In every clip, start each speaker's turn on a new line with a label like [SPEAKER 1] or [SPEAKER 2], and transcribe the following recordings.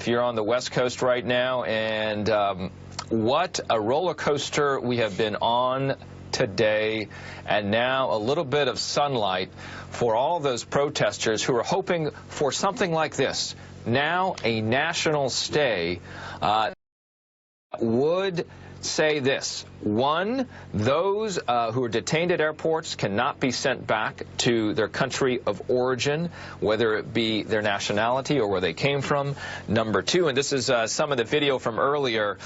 [SPEAKER 1] If you're on the West Coast right now, and what a roller coaster we have been on today, and now a little bit of sunlight for all those protesters who are hoping for something like this. Now a national stay would say this. One, those who are detained at airports cannot be sent back to their country of origin, whether it be their nationality or where they came from. Number two, and this is some of the video from earlier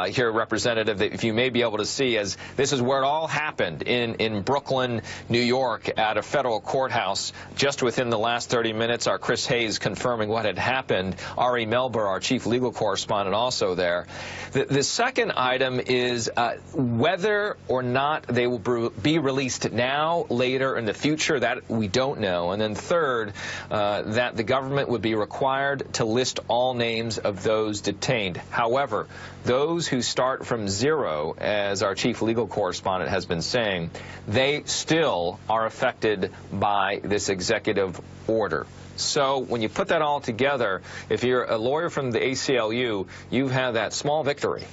[SPEAKER 1] here, Representative, that if you may be able to see, as this is where it all happened in Brooklyn, New York, at a federal courthouse just within the last 30 minutes. Our Chris Hayes confirming what had happened. Ari Melber, our chief legal correspondent, also there. The second item is whether or not they will be released now, later, in the future. That we don't know. And then third, that the government would be required to list all names of those detained. However, those who start from zero, as our chief legal correspondent has been saying, they still are affected by this executive order. So when you put that all together, if you're a lawyer from the ACLU, you have that small victory.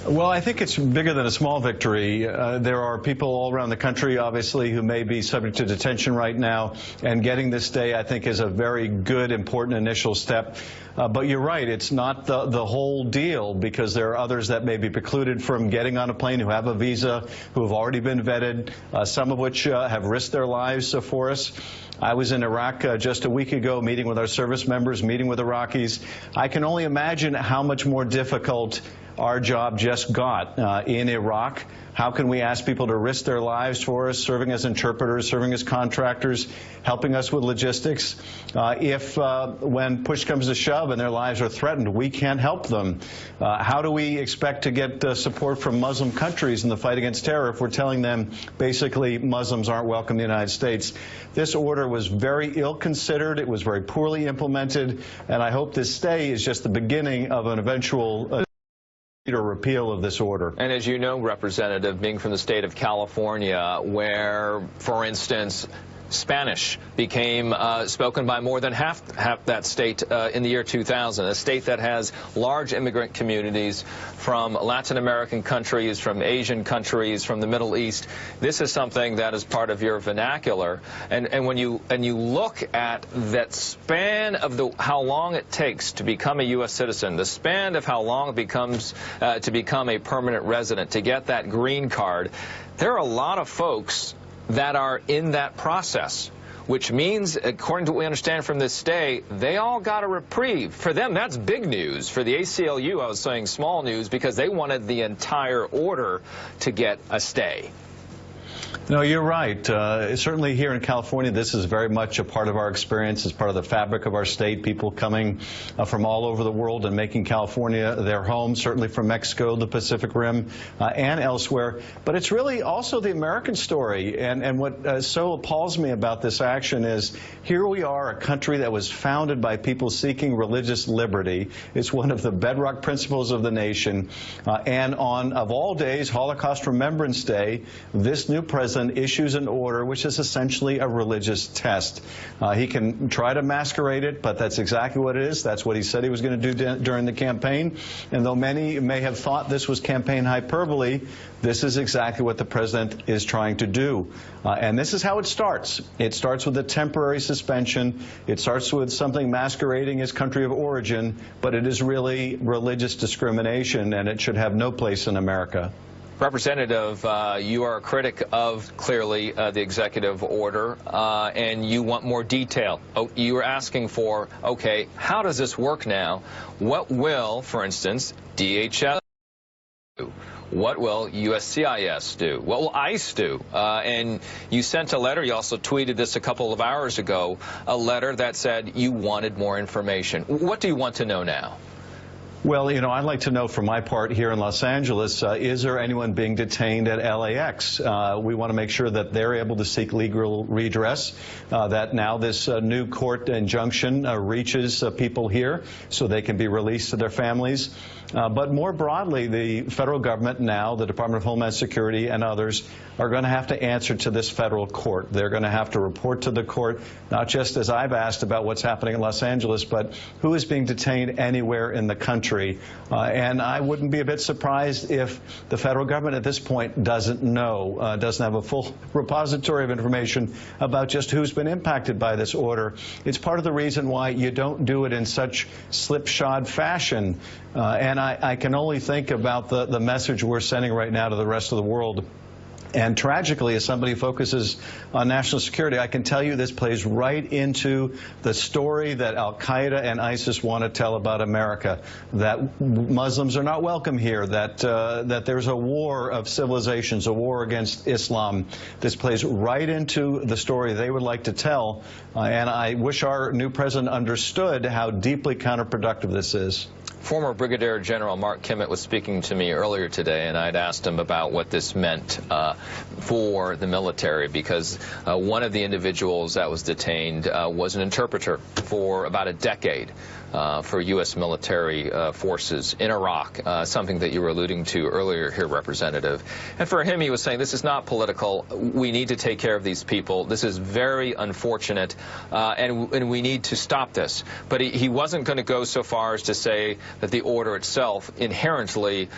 [SPEAKER 2] Well, I think it's bigger than a small victory. There are people all around the country, obviously, who may be subject to detention right now, and getting this stay, I think, is a very good, important initial step. But you're right, it's not the whole deal, because there are others that may be precluded from getting on a plane, who have a visa, who have already been vetted, some of which have risked their lives for us. I was in Iraq just a week ago, meeting with our service members, meeting with Iraqis. I can only imagine how much more difficult our job just got in Iraq. How can we ask people to risk their lives for us, serving as interpreters, serving as contractors, helping us with logistics, if when push comes to shove and their lives are threatened, we can't help them? How do we expect to get support from Muslim countries in the fight against terror if we're telling them basically Muslims aren't welcome in the United States? This order was very ill-considered. It was very poorly implemented, and I hope this stay is just the beginning of an eventual or repeal of this order.
[SPEAKER 1] And as you know, Representative, being from the state of California, where, for instance, Spanish became spoken by more than half that state in the year 2000, a state that has large immigrant communities from Latin American countries, from Asian countries, from the Middle East. This is something that is part of your vernacular. And when you look at that span of how long it takes to become a U.S. citizen, the span of how long it becomes to become a permanent resident, to get that green card, there are a lot of folks that are in that process, which means, according to what we understand from this stay, they all got a reprieve. For them, that's big news. For the ACLU, I was saying small news, because they wanted the entire order to get a stay.
[SPEAKER 2] No, you're right. Certainly here in California, this is very much a part of our experience. It's part of the fabric of our state, people coming from all over the world and making California their home, certainly from Mexico, the Pacific Rim, and elsewhere. But it's really also the American story. And what so appalls me about this action is, here we are, a country that was founded by people seeking religious liberty. It's one of the bedrock principles of the nation. And on, of all days, Holocaust Remembrance Day, this new president issues an order which is essentially a religious test. He can try to masquerade it, but that's exactly what it is. That's what he said he was going to do during the campaign. And though many may have thought this was campaign hyperbole, this is exactly what the president is trying to do. And this is how it starts. It starts with a temporary suspension. It starts with something masquerading as country of origin, but it is really religious discrimination, and it should have no place in America.
[SPEAKER 1] Representative, you are a critic of, clearly, the executive order, and you want more detail. You are asking for, okay, how does this work now? What will, for instance, DHS do? What will USCIS do? What will ICE do? And you sent a letter. You also tweeted this a couple of hours ago, a letter that said you wanted more information. What do you want to know now?
[SPEAKER 2] Well, you know, I'd like to know from my part here in Los Angeles, is there anyone being detained at LAX? We want to make sure that they're able to seek legal redress, that now this new court injunction reaches people here so they can be released to their families. But more broadly, the federal government now, the Department of Homeland Security and others, are going to have to answer to this federal court. They're going to have to report to the court, not just as I've asked about what's happening in Los Angeles, but who is being detained anywhere in the country. And I wouldn't be a bit surprised if the federal government at this point doesn't know, doesn't have a full repository of information about just who's been impacted by this order. It's part of the reason why you don't do it in such slipshod fashion. And I can only think about the message we're sending right now to the rest of the world. And tragically, as somebody who focuses on national security, I can tell you this plays right into the story that al-Qaeda and ISIS want to tell about America, that Muslims are not welcome here, that there's a war of civilizations, a war against Islam. This plays right into the story they would like to tell, and I wish our new president understood how deeply counterproductive this is.
[SPEAKER 1] Former Brigadier General Mark Kimmett was speaking to me earlier today, and I'd asked him about what this meant for the military, because one of the individuals that was detained was an interpreter for about a decade for U.S. military forces in Iraq, something that you were alluding to earlier here, Representative. And for him, he was saying, this is not political. We need to take care of these people. This is very unfortunate, and we need to stop this. But he wasn't going to go so far as to say that the order itself inherently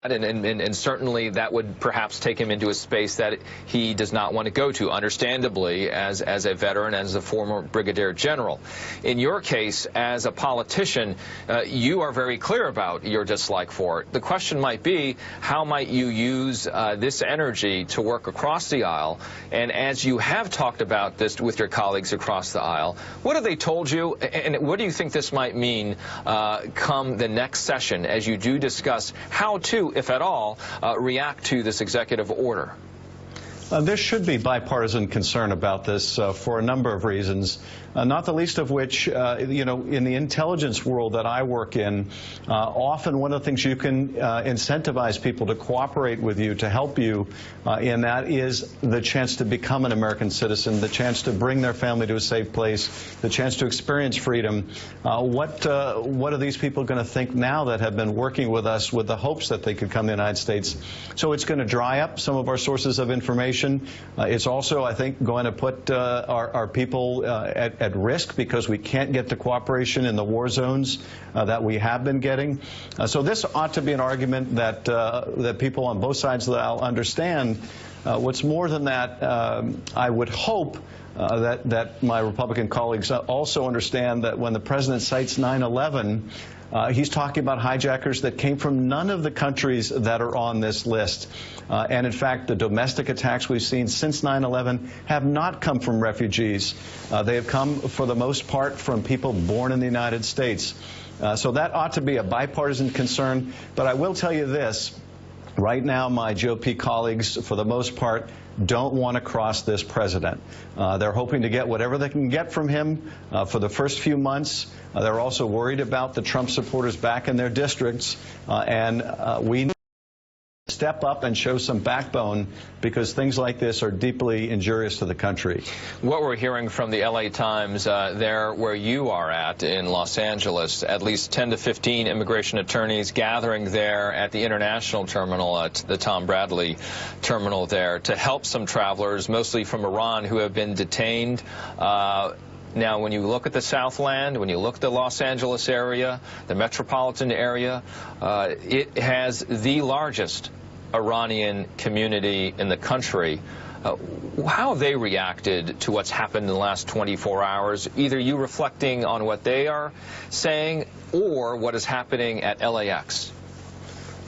[SPEAKER 1] and certainly that would perhaps take him into a space that he does not want to go to, understandably, as a veteran, as a former brigadier general. In your case, as a politician, you are very clear about your dislike for it. The question might be, how might you use this energy to work across the aisle? And as you have talked about this with your colleagues across the aisle, what have they told you, and what do you think this might mean come the next session as you do discuss how to, if at all, react to this executive order?
[SPEAKER 2] There should be bipartisan concern about this for a number of reasons, not the least of which, you know, in the intelligence world that I work in, often one of the things you can incentivize people to cooperate with you, to help you in that, is the chance to become an American citizen, the chance to bring their family to a safe place, the chance to experience freedom. What are these people going to think now that have been working with us with the hopes that they could come to the United States? So it's going to dry up some of our sources of information. It's also, I think, going to put our people at risk, because we can't get the cooperation in the war zones that we have been getting. So this ought to be an argument that people on both sides of the aisle understand. What's more than that, I would hope that my Republican colleagues also understand that when the president cites 9/11, he's talking about hijackers that came from none of the countries that are on this list. And in fact, the domestic attacks we've seen since 9/11 have not come from refugees. They have come, for the most part, from people born in the United States. So that ought to be a bipartisan concern. But I will tell you this. Right now, my GOP colleagues, for the most part, don't want to cross this president. They're hoping to get whatever they can get from him for the first few months. They're also worried about the Trump supporters back in their districts. And we need to step up and show some backbone, because things like this are deeply injurious to the country.
[SPEAKER 1] What we're hearing from the LA Times, there where you are at in Los Angeles, at least 10 to 15 immigration attorneys gathering there at the international terminal, at the Tom Bradley terminal there, to help some travelers, mostly from Iran, who have been detained. Now, when you look at the Southland, when you look at the Los Angeles area, the metropolitan area, it has the largest Iranian community in the country. How have they reacted to what's happened in the last 24 hours, either you reflecting on what they are saying or what is happening at LAX?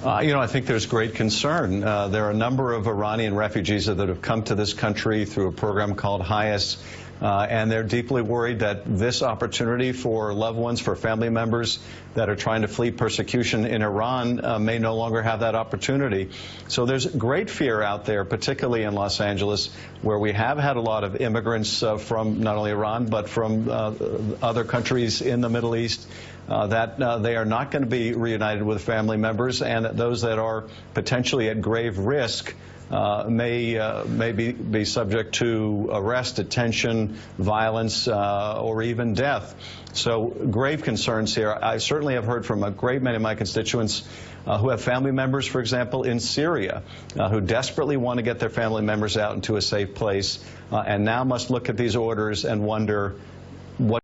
[SPEAKER 2] You know, I think there's great concern. There are a number of Iranian refugees that have come to this country through a program called HIAS. and they're deeply worried that this opportunity for loved ones, for family members that are trying to flee persecution in Iran may no longer have that opportunity. So there's great fear out there, particularly in Los Angeles, where we have had a lot of immigrants from not only Iran, but from other countries in the Middle East, that they are not going to be reunited with family members, and that those that are potentially at grave risk may be subject to arrest, detention, violence, or even death. So grave concerns here. I certainly have heard from a great many of my constituents who have family members, for example, in Syria, who desperately want to get their family members out into a safe place, and now must look at these orders and wonder,